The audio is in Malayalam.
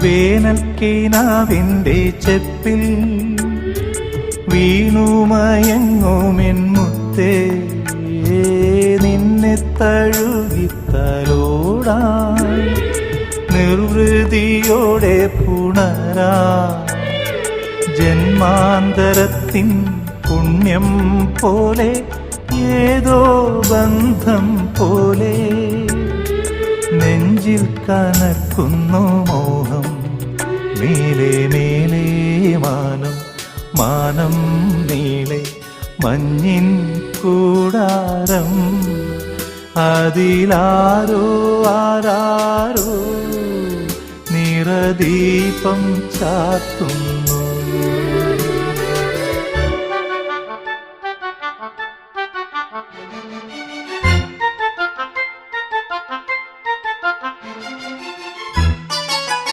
വേനൽക്കിനാവിൻ്റെ ചെപ്പിൽ വീണുമയങ്ങുമെൻ മുത്തേ, നിന്നെ തഴുകിത്തലോടാൻ നിർവൃതിയോടെ പുണരാ ജന്മാന്തരത്തിൻ പുണ്യം പോലെ ഏതോ ബന്ധം പോലെ നെഞ്ചിൽ കനക്കുന്നു മോഹം. മേലെ മേലെ മാനം, മാനം നീളെ മഞ്ഞിൻ കൂടാരം, അതിലാരോ ആരാരോ നിറദീപം ചാർത്തുന്നു.